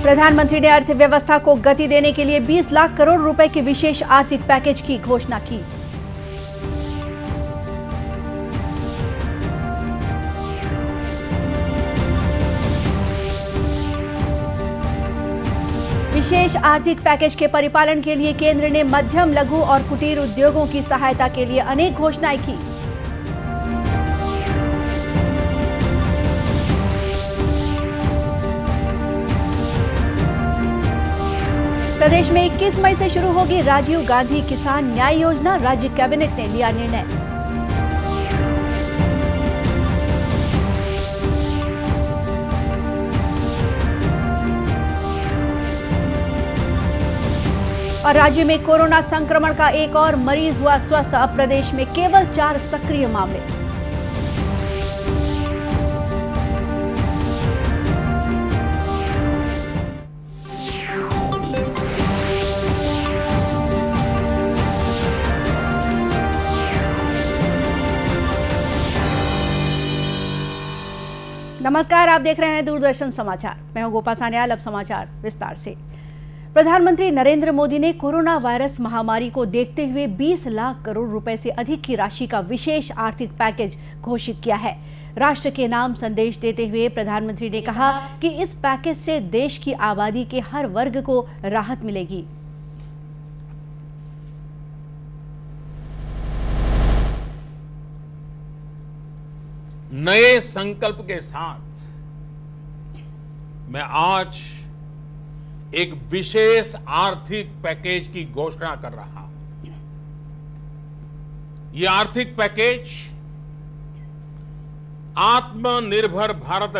प्रधानमंत्री ने अर्थव्यवस्था को गति देने के लिए 20 लाख करोड़ रुपए के विशेष आर्थिक पैकेज की घोषणा की। विशेष आर्थिक पैकेज के परिपालन के लिए केंद्र ने मध्यम, लघु और कुटीर उद्योगों की सहायता के लिए अनेक घोषणाएं की। प्रदेश में 21 मई से शुरू होगी राजीव गांधी किसान न्याय योजना, राज्य कैबिनेट ने लिया निर्णय। और राज्य में कोरोना संक्रमण का एक और मरीज हुआ स्वस्थ। अब प्रदेश में केवल 4 सक्रिय मामले। नमस्कार, आप देख रहे हैं दूरदर्शन समाचार। मैं हूं गोपा सान्याल। अब समाचार विस्तार से। प्रधानमंत्री नरेंद्र मोदी ने कोरोना वायरस महामारी को देखते हुए 20 लाख करोड़ रुपए से अधिक की राशि का विशेष आर्थिक पैकेज घोषित किया है। राष्ट्र के नाम संदेश देते हुए प्रधानमंत्री ने कहा कि इस पैकेज से देश की आबादी के हर वर्ग को राहत मिलेगी। नए संकल्प के साथ मैं आज एक विशेष आर्थिक पैकेज की घोषणा कर रहा हूं। यह आर्थिक पैकेज आत्मनिर्भर भारत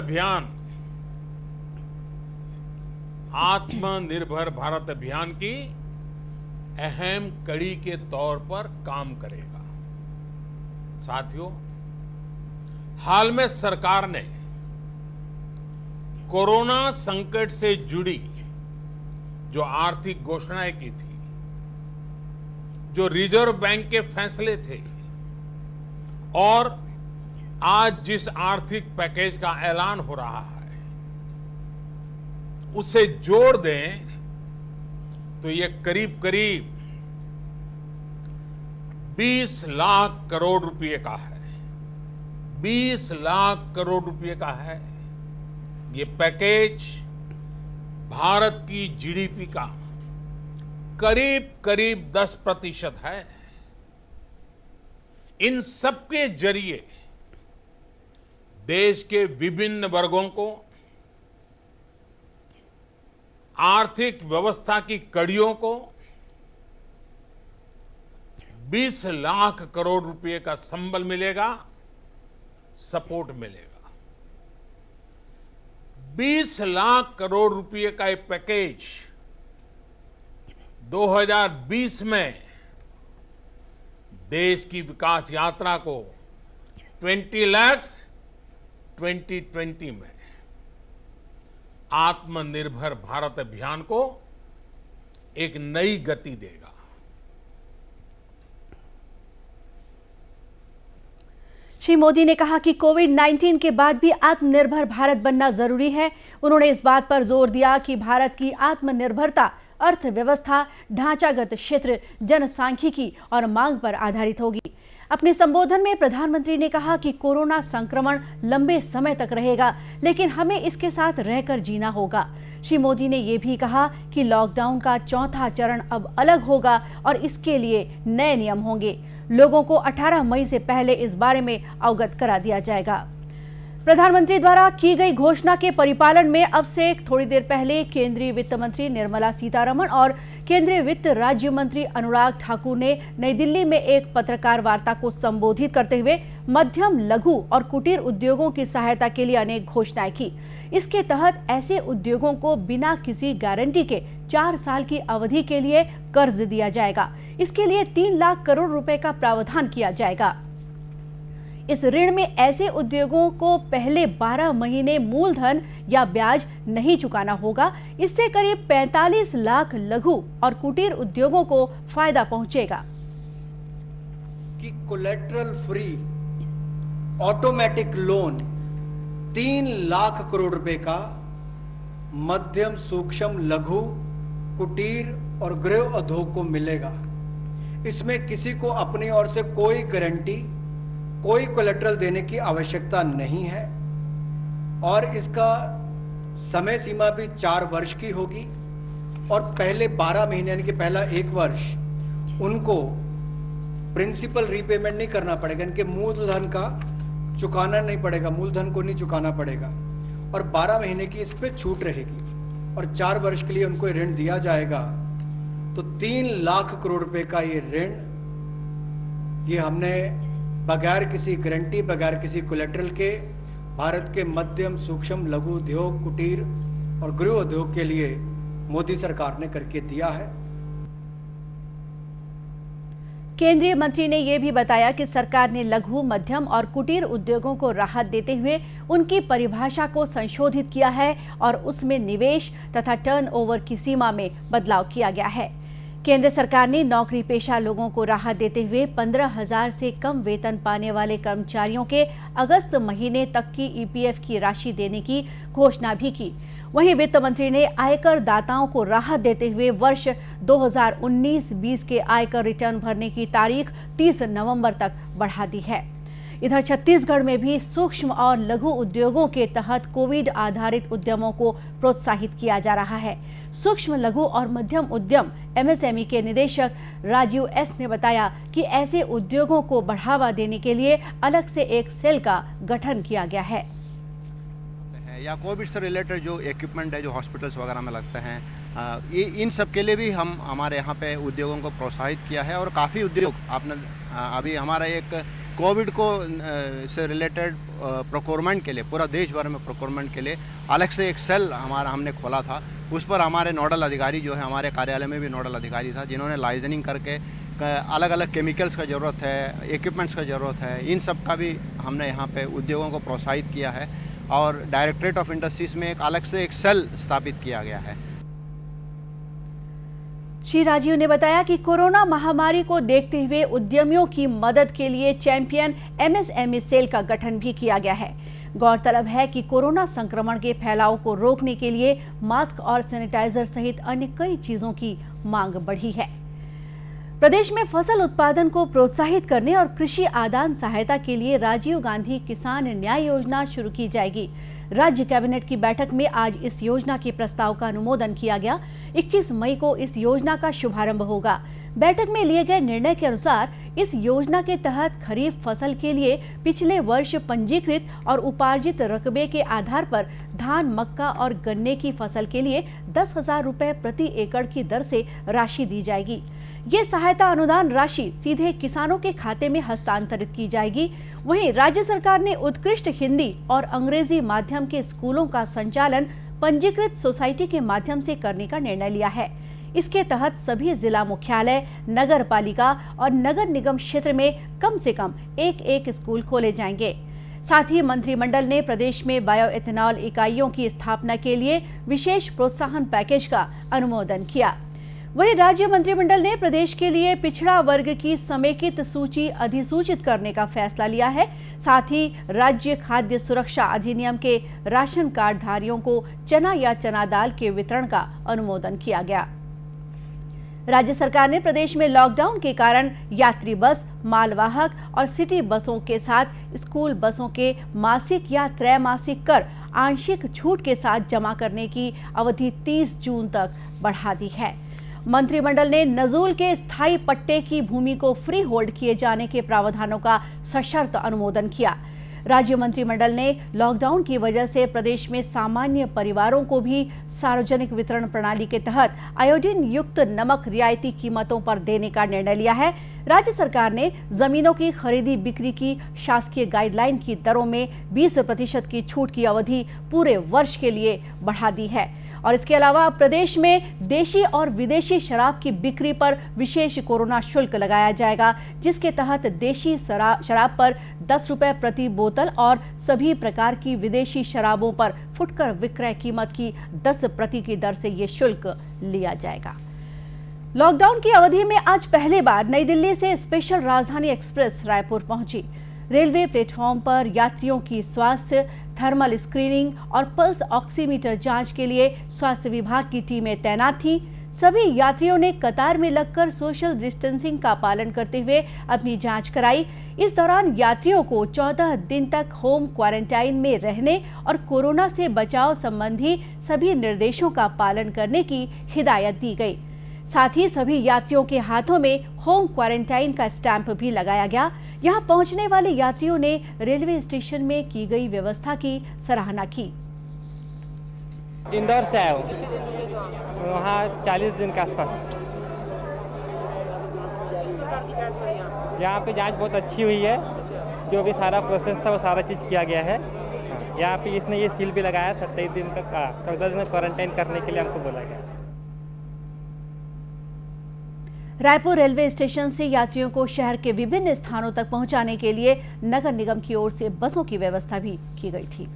अभियान की अहम कड़ी के तौर पर काम करेगा। साथियों, हाल में सरकार ने कोरोना संकट से जुड़ी जो आर्थिक घोषणाएं की थी, जो रिजर्व बैंक के फैसले थे और आज जिस आर्थिक पैकेज का ऐलान हो रहा है, उसे जोड़ दें तो ये करीब करीब 20 लाख करोड़ रुपए का है। 20 लाख करोड़ रुपए का है। ये पैकेज भारत की जीडीपी का करीब करीब 10% है। इन सबके जरिए देश के विभिन्न वर्गों को आर्थिक व्यवस्था की कड़ियों को 20 लाख करोड़ रुपए का संबल मिलेगा, सपोर्ट मिलेगा। 20 लाख करोड़ रुपए का एक पैकेज 2020 में देश की विकास यात्रा को 20 लाख 2020 में आत्मनिर्भर भारत अभियान को एक नई गति देगा। श्री मोदी ने कहा कि कोविड-19 के बाद भी आत्मनिर्भर भारत बनना जरूरी है। उन्होंने इस बात पर जोर दिया कि भारत की आत्मनिर्भरता अर्थव्यवस्था, ढांचागत क्षेत्र, जनसांख्यिकी और मांग पर आधारित होगी। अपने संबोधन में प्रधानमंत्री ने कहा कि कोरोना संक्रमण लंबे समय तक रहेगा, लेकिन हमें इसके साथ रहकर जीना होगा। श्री मोदी ने यह भी कहा कि लॉकडाउन का 4था चरण अब अलग होगा और इसके लिए नए नियम होंगे। लोगों को 18 मई से पहले इस बारे में अवगत करा दिया जाएगा। प्रधानमंत्री द्वारा की गई घोषणा के परिपालन में अब से थोड़ी देर पहले केंद्रीय वित्त मंत्री निर्मला सीतारमण और केंद्रीय वित्त राज्य मंत्री अनुराग ठाकुर ने नई दिल्ली में एक पत्रकार वार्ता को संबोधित करते हुए मध्यम, लघु और कुटीर उद्योगों की सहायता के लिए अनेक घोषणाएं की। इसके तहत ऐसे उद्योगों को बिना किसी गारंटी के 4 साल की अवधि के लिए कर्ज दिया जाएगा। इसके लिए 3 लाख करोड़ रुपए का प्रावधान किया जाएगा। इस ऋण में ऐसे उद्योगों को पहले 12 महीने मूलधन या ब्याज नहीं चुकाना होगा। इससे करीब 45 लाख लघु और कुटीर उद्योगों को फायदा पहुंचेगा। कि collateral free automatic loan 3 lakh crore रुपए का मध्यम सूक्ष्म लघु कुटीर और गृह उद्योग को मिलेगा। इसमें किसी को अपनी ओर से कोई गारंटी, कोई कोलेटरल देने की आवश्यकता नहीं है और इसका समय सीमा भी 4 वर्ष की होगी और पहले 12 महीने यानी कि पहला 1 वर्ष उनको प्रिंसिपल रीपेमेंट नहीं करना पड़ेगा, इनके मूलधन का चुकाना नहीं पड़ेगा, मूलधन को नहीं चुकाना पड़ेगा और 12 महीने की इस पे छूट रहेगी और 4 वर्ष के लिए उनको ऋण दिया जाएगा। तो 3 लाख करोड़ रुपए का ये ऋण, ये हमने बगैर किसी गारंटी, बगैर किसी कोलेटरल के भारत के मध्यम सूक्ष्म लघु उद्योग, कुटीर और गृह उद्योग के लिए मोदी सरकार ने करके दिया है। केंद्रीय मंत्री ने यह भी बताया कि सरकार ने लघु, मध्यम और कुटीर उद्योगों को राहत देते हुए उनकी परिभाषा को संशोधित किया है और उसमें निवेश तथा टर्नओवर की सीमा में बदलाव किया गया है। केंद्र सरकार ने नौकरी पेशा लोगों को राहत देते हुए 15,000 से कम वेतन पाने वाले कर्मचारियों के अगस्त महीने तक की ईपीएफ की राशि देने की घोषणा भी की। वहीं वित्त मंत्री ने आयकर दाताओं को राहत देते हुए वर्ष 2019-20 के आयकर रिटर्न भरने की तारीख 30 नवंबर तक बढ़ा दी है। इधर छत्तीसगढ़ में भी सूक्ष्म और लघु उद्योगों के तहत कोविड आधारित उद्यमों को प्रोत्साहित किया जा रहा है। सूक्ष्म, लघु और मध्यम उद्यम एमएसएमई के निदेशक राजीव एस ने बताया कि ऐसे उद्योगों को बढ़ावा देने के लिए अलग से एक सेल का गठन किया गया है। या कोविड से रिलेटेड जो इक्विपमेंट है, जो हॉस्पिटल्स वगैरह में लगते हैं, ये इन सब के लिए भी हम हमारे यहाँ पे उद्योगों को प्रोत्साहित किया है और काफ़ी उद्योग आपने अभी हमारा एक कोविड को से रिलेटेड प्रोक्योरमेंट के लिए, पूरा देश भर में प्रोक्योरमेंट के लिए अलग से एक सेल हमने खोला था। उस पर हमारे नोडल अधिकारी जो है, हमारे कार्यालय में भी नोडल अधिकारी था, जिन्होंने लाइजनिंग करके अलग अलग केमिकल्स का ज़रूरत है, इक्विपमेंट्स का ज़रूरत है, इन सब का भी हमने यहाँ पे उद्योगों को प्रोत्साहित किया है और डायरेक्टरेट ऑफ इंडस्ट्रीज में एक अलग से एक सेल स्थापित किया गया है। श्री राजीव ने बताया कि कोरोना महामारी को देखते हुए उद्यमियों की मदद के लिए चैंपियन एमएसएमई सेल का गठन भी किया गया है। गौरतलब है कि कोरोना संक्रमण के फैलाव को रोकने के लिए मास्क और सैनिटाइजर सहित अन्य कई चीजों की मांग बढ़ी है। प्रदेश में फसल उत्पादन को प्रोत्साहित करने और कृषि आदान सहायता के लिए राजीव गांधी किसान न्याय योजना शुरू की जाएगी। राज्य कैबिनेट की बैठक में आज इस योजना के प्रस्ताव का अनुमोदन किया गया। 21 मई को इस योजना का शुभारंभ होगा। बैठक में लिए गए निर्णय के अनुसार इस योजना के तहत खरीफ फसल के लिए पिछले वर्ष पंजीकृत और उपार्जित रकबे के आधार पर धान, मक्का और गन्ने की फसल के लिए 10,000 रुपए प्रति एकड़ की दर से राशि दी जाएगी। ये सहायता अनुदान राशि सीधे किसानों के खाते में हस्तांतरित की जाएगी। वहीं राज्य सरकार ने उत्कृष्ट हिंदी और अंग्रेजी माध्यम के स्कूलों का संचालन पंजीकृत सोसाइटी के माध्यम से करने का निर्णय लिया है। इसके तहत सभी जिला मुख्यालय, नगर पालिका और नगर निगम क्षेत्र में कम से कम एक स्कूल खोले जाएंगे। साथ ही मंत्रिमंडल ने प्रदेश में बायो एथेनॉल इकाइयों की स्थापना के लिए विशेष प्रोत्साहन पैकेज का अनुमोदन किया। वहीं राज्य मंत्रिमंडल ने प्रदेश के लिए पिछड़ा वर्ग की समेकित सूची अधिसूचित करने का फैसला लिया है। साथ ही राज्य खाद्य सुरक्षा अधिनियम के राशन कार्ड धारियों को चना या चना दाल के वितरण का अनुमोदन किया गया। राज्य सरकार ने प्रदेश में लॉकडाउन के कारण यात्री बस, मालवाहक और सिटी बसों के साथ स्कूल बसों के मासिक या त्रैमासिक कर आंशिक छूट के साथ जमा करने की अवधि 30 जून तक बढ़ा दी है। मंत्रिमंडल ने नजूल के स्थायी पट्टे की भूमि को फ्री होल्ड किए जाने के प्रावधानों का सशर्त अनुमोदन किया। राज्य मंत्रिमंडल ने लॉकडाउन की वजह से प्रदेश में सामान्य परिवारों को भी सार्वजनिक वितरण प्रणाली के तहत आयोडीन युक्त नमक रियायती कीमतों पर देने का निर्णय लिया है। राज्य सरकार ने जमीनों की खरीदी बिक्री की शासकीय गाइडलाइन की दरों में 20% की छूट की अवधि पूरे वर्ष के लिए बढ़ा दी है और इसके अलावा प्रदेश में देशी और विदेशी शराब की बिक्री पर विशेष कोरोना शुल्क लगाया जाएगा, जिसके तहत देशी शराब पर 10 रुपए प्रति बोतल और सभी प्रकार की विदेशी शराबों पर फुटकर विक्रय कीमत की 10% की दर से ये शुल्क लिया जाएगा। लॉकडाउन की अवधि में आज पहली बार नई दिल्ली से स्पेशल राजधानी एक्सप्रेस रायपुर पहुंची। रेलवे प्लेटफॉर्म पर यात्रियों की स्वास्थ्य, थर्मल स्क्रीनिंग और पल्स ऑक्सीमीटर जांच के लिए स्वास्थ्य विभाग की टीमें तैनात थीं। सभी यात्रियों ने कतार में लगकर सोशल डिस्टेंसिंग का पालन करते हुए अपनी जांच कराई। इस दौरान यात्रियों को 14 दिन तक होम क्वारंटाइन में रहने और कोरोना से बचाव संबंधी सभी निर्देशों का पालन करने की हिदायत दी गई। साथ ही सभी यात्रियों के हाथों में होम क्वारंटाइन का स्टैंप भी लगाया गया। यहां पहुंचने वाले यात्रियों ने रेलवे स्टेशन में की गई व्यवस्था की सराहना की। इंदौर से आया हूँ, वहाँ 40 दिन के आसपास। यहाँ पे जांच बहुत अच्छी हुई है, जो भी सारा प्रोसेस था वो सारा चीज़ किया गया है। यहाँ पे इसने ये सील भी लगाया 27 दिन तक 14 दिन क्वारंटाइन करने के लिए हमको बोला गया। रायपुर रेलवे स्टेशन से यात्रियों को शहर के विभिन्न स्थानों तक पहुंचाने के लिए नगर निगम की ओर से बसों की व्यवस्था भी की गई थी।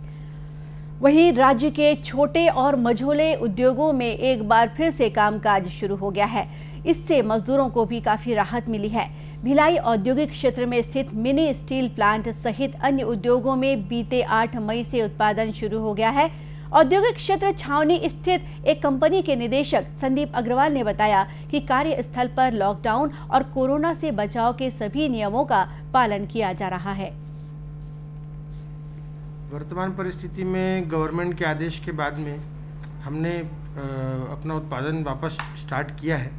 वहीं राज्य के छोटे और मझोले उद्योगों में एक बार फिर से कामकाज शुरू हो गया है। इससे मजदूरों को भी काफी राहत मिली है। भिलाई औद्योगिक क्षेत्र में स्थित मिनी स्टील प्लांट सहित अन्य उद्योगों में बीते 8 मई से उत्पादन शुरू हो गया है। औद्योगिक क्षेत्र छावनी स्थित एक कंपनी के निदेशक संदीप अग्रवाल ने बताया कि कार्यस्थल पर लॉकडाउन और कोरोना से बचाव के सभी नियमों का पालन किया जा रहा है। वर्तमान परिस्थिति में गवर्नमेंट के आदेश के बाद में हमने अपना उत्पादन वापस स्टार्ट किया है,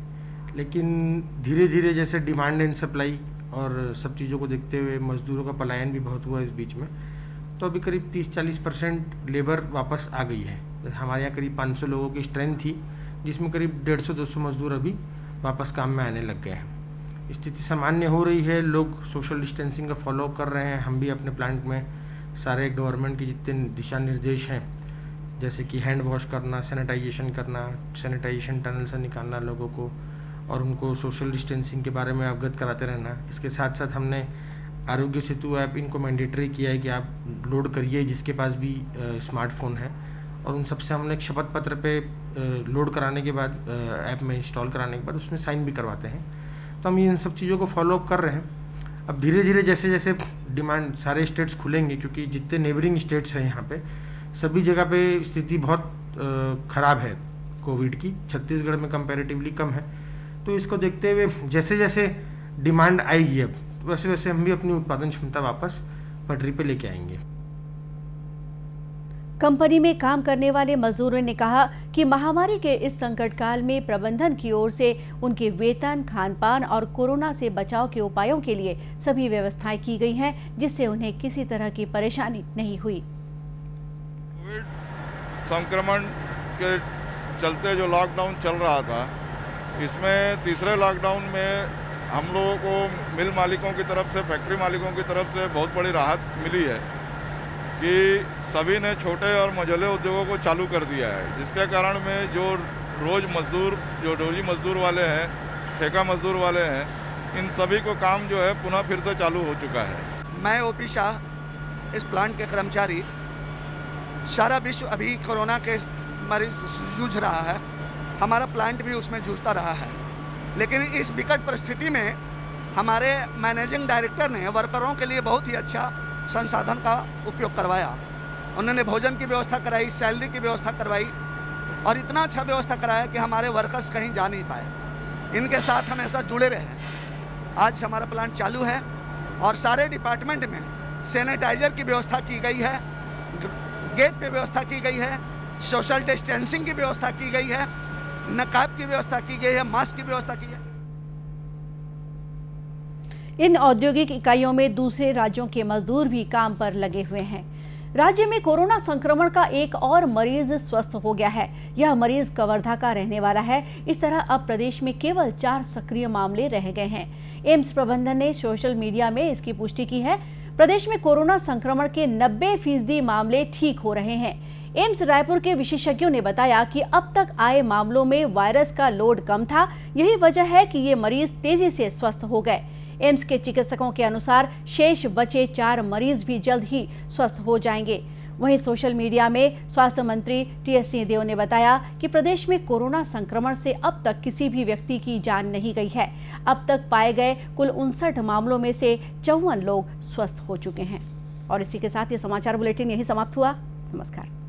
लेकिन धीरे धीरे जैसे डिमांड एंड सप्लाई और सब चीज़ों को देखते हुए मजदूरों का पलायन भी बहुत हुआ इस बीच में, तो अभी करीब 30-40% लेबर वापस आ गई है। हमारे यहाँ करीब 500 लोगों की स्ट्रेंथ थी, जिसमें करीब 150-200 मजदूर अभी वापस काम में आने लग गए हैं। स्थिति सामान्य हो रही है, लोग सोशल डिस्टेंसिंग का फॉलो कर रहे हैं। हम भी अपने प्लांट में सारे गवर्नमेंट के जितने दिशा निर्देश हैं, जैसे कि हैंड वॉश करना, सैनिटाइजेशन करना, सैनिटाइजेशन टनल से निकालना लोगों को और उनको सोशल डिस्टेंसिंग के बारे में अवगत कराते रहना। इसके साथ साथ हमने आरोग्य सेतु ऐप इनको मैंडेटरी किया है कि आप लोड करिए जिसके पास भी स्मार्टफोन है, और उन सबसे हमने एक शपथ पत्र पे लोड कराने के बाद ऐप में इंस्टॉल कराने के बाद उसमें साइन भी करवाते हैं। तो हम इन सब चीज़ों को फॉलो अप कर रहे हैं। अब धीरे धीरे जैसे जैसे डिमांड, सारे स्टेट्स खुलेंगे, क्योंकि जितने नेबरिंग स्टेट्स हैं यहाँ पे सभी जगह पे स्थिति बहुत ख़राब है कोविड की। छत्तीसगढ़ में कंपैरेटिवली कम है, तो इसको देखते हुए जैसे जैसे डिमांड आएगी अब वैसे वैसे हम भी अपनी उत्पादन क्षमता वापस पटरी पे लेके आएंगे। कंपनी में काम करने वाले मजदूरों ने कहा कि महामारी के इस संकट काल में प्रबंधन की ओर से उनके वेतन, खान-पान और कोरोना से बचाव के उपायों के लिए सभी व्यवस्थाएं की गई हैं, जिससे उन्हें किसी तरह की परेशानी नहीं हुई। कोविड संक्रमण के चलते जो लॉकडाउन चल रहा था, इसमें तीसरे लॉकडाउन में हम लोगों को मिल मालिकों की तरफ से, फैक्ट्री मालिकों की तरफ से बहुत बड़ी राहत मिली है कि सभी ने छोटे और मझोले उद्योगों को चालू कर दिया है, जिसके कारण में जो रोजी मजदूर वाले हैं, ठेका मजदूर वाले हैं, इन सभी को काम जो है पुनः फिर से चालू हो चुका है। मैं ओपी शाह, इस प्लांट के कर्मचारी। सारा विश्व अभी कोरोना के मरीज जूझ रहा है, हमारा प्लांट भी उसमें जूझता रहा है, लेकिन इस विकट परिस्थिति में हमारे मैनेजिंग डायरेक्टर ने वर्करों के लिए बहुत ही अच्छा संसाधन का उपयोग करवाया। उन्होंने भोजन की व्यवस्था कराई, सैलरी की व्यवस्था करवाई और इतना अच्छा व्यवस्था कराया कि हमारे वर्कर्स कहीं जा नहीं पाए। इनके साथ हमेशा जुड़े रहे। आज हमारा प्लांट चालू है और सारे डिपार्टमेंट में सैनिटाइजर की व्यवस्था की गई है, गेट पे व्यवस्था की गई है, सोशल डिस्टेंसिंग की व्यवस्था की गई है, नकाब की व्यवस्था की गई है, मास्क की व्यवस्था की है। इन औद्योगिक इकाइयों में दूसरे राज्यों के मजदूर भी काम पर लगे हुए हैं। राज्य में कोरोना संक्रमण का एक और मरीज स्वस्थ हो गया है। यह मरीज कवर्धा का रहने वाला है। इस तरह अब प्रदेश में केवल 4 सक्रिय मामले रह गए हैं। एम्स प्रबंधन ने सोशल मीडिया में इसकी पुष्टि की है। प्रदेश में कोरोना संक्रमण के 90% मामले ठीक हो रहे हैं। एम्स रायपुर के विशेषज्ञों ने बताया कि अब तक आए मामलों में वायरस का लोड कम था। यही वजह है कि ये मरीज तेजी से स्वस्थ हो गए। एम्स के चिकित्सकों के अनुसार शेष बचे 4 मरीज भी जल्द ही स्वस्थ हो जाएंगे। वहीं सोशल मीडिया में स्वास्थ्य मंत्री टीएस सिंहदेव ने बताया कि प्रदेश में कोरोना संक्रमण से अब तक किसी भी व्यक्ति की जान नहीं गई है। अब तक पाए गए कुल 59 मामलों में से 54 लोग स्वस्थ हो चुके हैं। और इसी के साथ ये समाचार बुलेटिन यही समाप्त हुआ। नमस्कार।